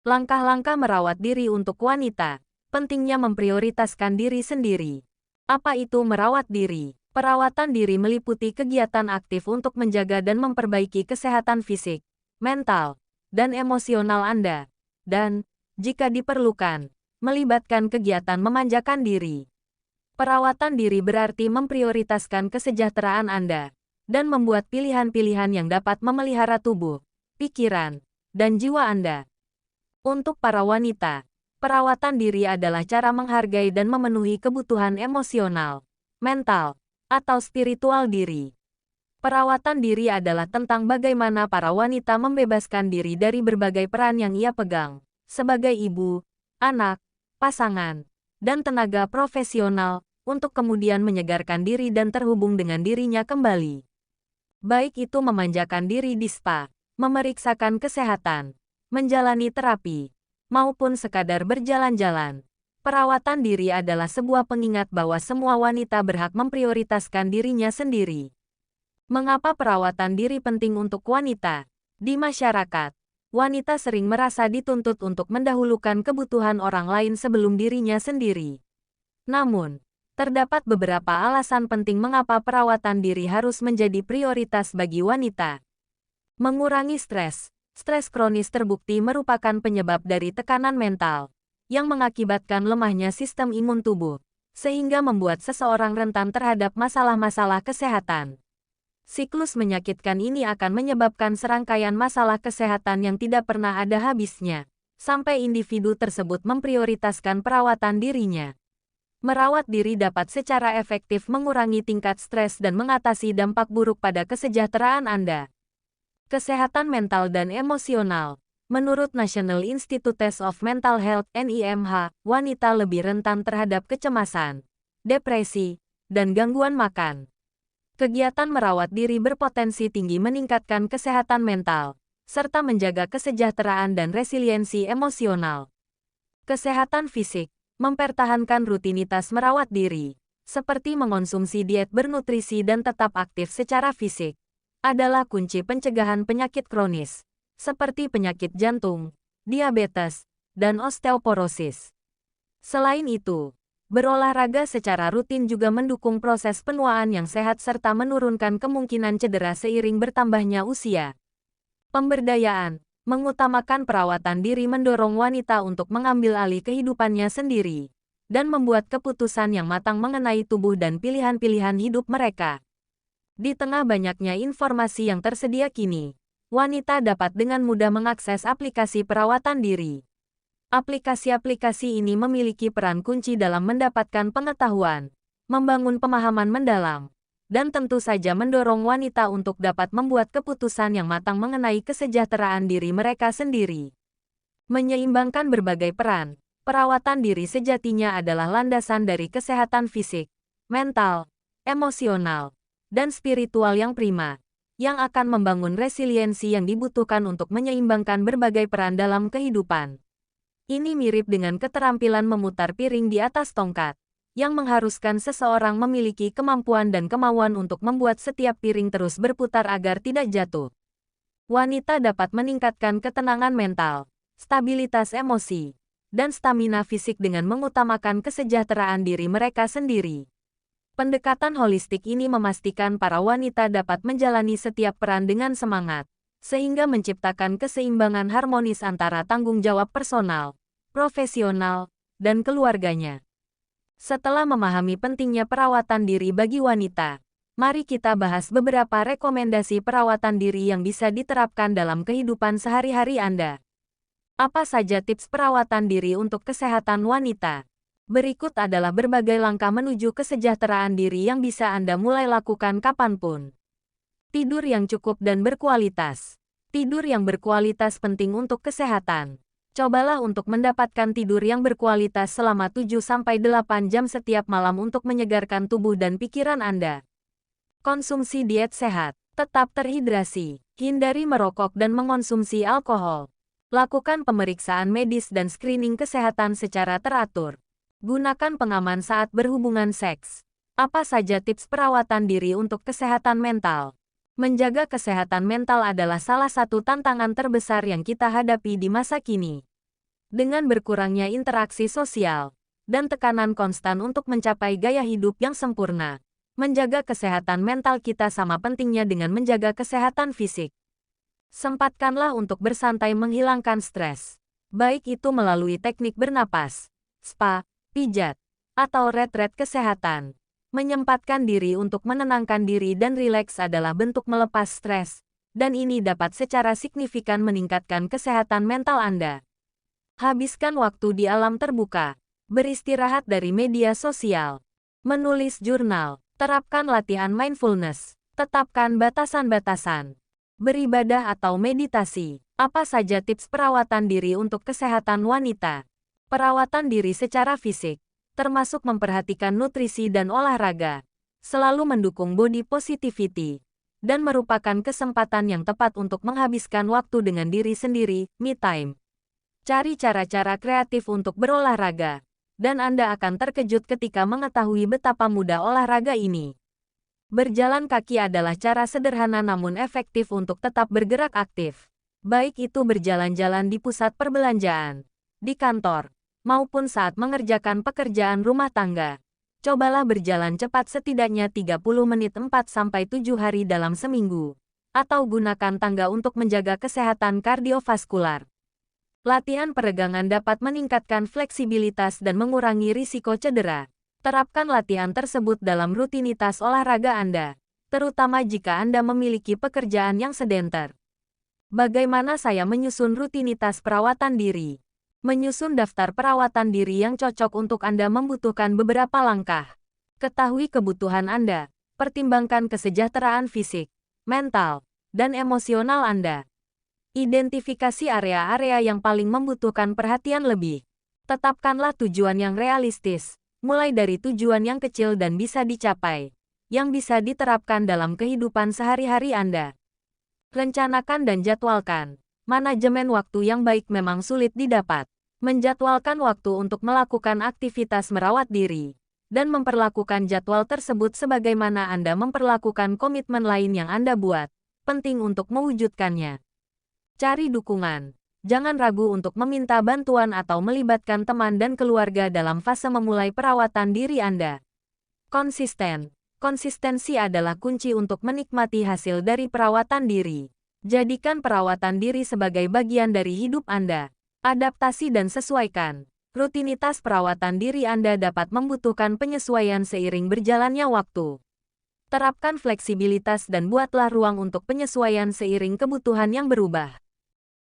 Langkah-langkah merawat diri untuk wanita. Pentingnya memprioritaskan diri sendiri. Apa itu merawat diri? Perawatan diri meliputi kegiatan aktif untuk menjaga dan memperbaiki kesehatan fisik, mental, dan emosional Anda. Dan, jika diperlukan, melibatkan kegiatan memanjakan diri. Perawatan diri berarti memprioritaskan kesejahteraan Anda dan membuat pilihan-pilihan yang dapat memelihara tubuh, pikiran, dan jiwa Anda. Untuk para wanita, perawatan diri adalah cara menghargai dan memenuhi kebutuhan emosional, mental, atau spiritual diri. Perawatan diri adalah tentang bagaimana para wanita membebaskan diri dari berbagai peran yang ia pegang, sebagai ibu, anak, pasangan, dan tenaga profesional, untuk kemudian menyegarkan diri dan terhubung dengan dirinya kembali. Baik itu memanjakan diri di spa, memeriksakan kesehatan, menjalani terapi, maupun sekadar berjalan-jalan. Perawatan diri adalah sebuah pengingat bahwa semua wanita berhak memprioritaskan dirinya sendiri. Mengapa perawatan diri penting untuk wanita? Di masyarakat, wanita sering merasa dituntut untuk mendahulukan kebutuhan orang lain sebelum dirinya sendiri. Namun, terdapat beberapa alasan penting mengapa perawatan diri harus menjadi prioritas bagi wanita. Mengurangi stres. Stres kronis terbukti merupakan penyebab dari tekanan mental, yang mengakibatkan lemahnya sistem imun tubuh, sehingga membuat seseorang rentan terhadap masalah-masalah kesehatan. Siklus menyakitkan ini akan menyebabkan serangkaian masalah kesehatan yang tidak pernah ada habisnya, sampai individu tersebut memprioritaskan perawatan dirinya. Merawat diri dapat secara efektif mengurangi tingkat stres dan mengatasi dampak buruk pada kesejahteraan Anda. Kesehatan mental dan emosional. Menurut National Institutes of Mental Health (NIMH), wanita lebih rentan terhadap kecemasan, depresi, dan gangguan makan. Kegiatan merawat diri berpotensi tinggi meningkatkan kesehatan mental, serta menjaga kesejahteraan dan resiliensi emosional. Kesehatan fisik. Mempertahankan rutinitas merawat diri, seperti mengonsumsi diet bernutrisi dan tetap aktif secara fisik, adalah kunci pencegahan penyakit kronis, seperti penyakit jantung, diabetes, dan osteoporosis. Selain itu, berolahraga secara rutin juga mendukung proses penuaan yang sehat serta menurunkan kemungkinan cedera seiring bertambahnya usia. Pemberdayaan. Mengutamakan perawatan diri mendorong wanita untuk mengambil alih kehidupannya sendiri, dan membuat keputusan yang matang mengenai tubuh dan pilihan-pilihan hidup mereka. Di tengah banyaknya informasi yang tersedia kini, wanita dapat dengan mudah mengakses aplikasi perawatan diri. Aplikasi-aplikasi ini memiliki peran kunci dalam mendapatkan pengetahuan, membangun pemahaman mendalam, dan tentu saja mendorong wanita untuk dapat membuat keputusan yang matang mengenai kesejahteraan diri mereka sendiri. Menyeimbangkan berbagai peran, perawatan diri sejatinya adalah landasan dari kesehatan fisik, mental, emosional, dan spiritual yang prima, yang akan membangun resiliensi yang dibutuhkan untuk menyeimbangkan berbagai peran dalam kehidupan. Ini mirip dengan keterampilan memutar piring di atas tongkat, yang mengharuskan seseorang memiliki kemampuan dan kemauan untuk membuat setiap piring terus berputar agar tidak jatuh. Wanita dapat meningkatkan ketenangan mental, stabilitas emosi, dan stamina fisik dengan mengutamakan kesejahteraan diri mereka sendiri. Pendekatan holistik ini memastikan para wanita dapat menjalani setiap peran dengan semangat, sehingga menciptakan keseimbangan harmonis antara tanggung jawab personal, profesional, dan keluarganya. Setelah memahami pentingnya perawatan diri bagi wanita, mari kita bahas beberapa rekomendasi perawatan diri yang bisa diterapkan dalam kehidupan sehari-hari Anda. Apa saja tips perawatan diri untuk kesehatan wanita? Berikut adalah berbagai langkah menuju kesejahteraan diri yang bisa Anda mulai lakukan kapanpun. Tidur yang cukup dan berkualitas. Tidur yang berkualitas penting untuk kesehatan. Cobalah untuk mendapatkan tidur yang berkualitas selama 7-8 jam setiap malam untuk menyegarkan tubuh dan pikiran Anda. Konsumsi diet sehat. Tetap terhidrasi. Hindari merokok dan mengonsumsi alkohol. Lakukan pemeriksaan medis dan screening kesehatan secara teratur. Gunakan pengaman saat berhubungan seks. Apa saja tips perawatan diri untuk kesehatan mental? Menjaga kesehatan mental adalah salah satu tantangan terbesar yang kita hadapi di masa kini. Dengan berkurangnya interaksi sosial dan tekanan konstan untuk mencapai gaya hidup yang sempurna, menjaga kesehatan mental kita sama pentingnya dengan menjaga kesehatan fisik. Sempatkanlah untuk bersantai menghilangkan stres, baik itu melalui teknik bernapas, spa, pijat, atau retret kesehatan. Menyempatkan diri untuk menenangkan diri dan rileks adalah bentuk melepas stres, dan ini dapat secara signifikan meningkatkan kesehatan mental Anda. Habiskan waktu di alam terbuka, beristirahat dari media sosial, menulis jurnal, terapkan latihan mindfulness, tetapkan batasan-batasan, beribadah atau meditasi. Apa saja tips perawatan diri untuk kesehatan wanita? Perawatan diri secara fisik, termasuk memperhatikan nutrisi dan olahraga, selalu mendukung body positivity, dan merupakan kesempatan yang tepat untuk menghabiskan waktu dengan diri sendiri, me time. Cari cara-cara kreatif untuk berolahraga, dan Anda akan terkejut ketika mengetahui betapa mudah olahraga ini. Berjalan kaki adalah cara sederhana namun efektif untuk tetap bergerak aktif, baik itu berjalan-jalan di pusat perbelanjaan, di kantor, maupun saat mengerjakan pekerjaan rumah tangga. Cobalah berjalan cepat setidaknya 30 menit 4-7 hari dalam seminggu, atau gunakan tangga untuk menjaga kesehatan kardiovaskular. Latihan peregangan dapat meningkatkan fleksibilitas dan mengurangi risiko cedera. Terapkan latihan tersebut dalam rutinitas olahraga Anda, terutama jika Anda memiliki pekerjaan yang sedentar. Bagaimana saya menyusun rutinitas perawatan diri? Menyusun daftar perawatan diri yang cocok untuk Anda membutuhkan beberapa langkah. Ketahui kebutuhan Anda, pertimbangkan kesejahteraan fisik, mental, dan emosional Anda. Identifikasi area-area yang paling membutuhkan perhatian lebih. Tetapkanlah tujuan yang realistis, mulai dari tujuan yang kecil dan bisa dicapai, yang bisa diterapkan dalam kehidupan sehari-hari Anda. Rencanakan dan jadwalkan. Manajemen waktu yang baik memang sulit didapat. Menjadwalkan waktu untuk melakukan aktivitas merawat diri, dan memperlakukan jadwal tersebut sebagaimana Anda memperlakukan komitmen lain yang Anda buat, penting untuk mewujudkannya. Cari dukungan. Jangan ragu untuk meminta bantuan atau melibatkan teman dan keluarga dalam fase memulai perawatan diri Anda. Konsisten. Konsistensi adalah kunci untuk menikmati hasil dari perawatan diri. Jadikan perawatan diri sebagai bagian dari hidup Anda. Adaptasi dan sesuaikan. Rutinitas perawatan diri Anda dapat membutuhkan penyesuaian seiring berjalannya waktu. Terapkan fleksibilitas dan buatlah ruang untuk penyesuaian seiring kebutuhan yang berubah.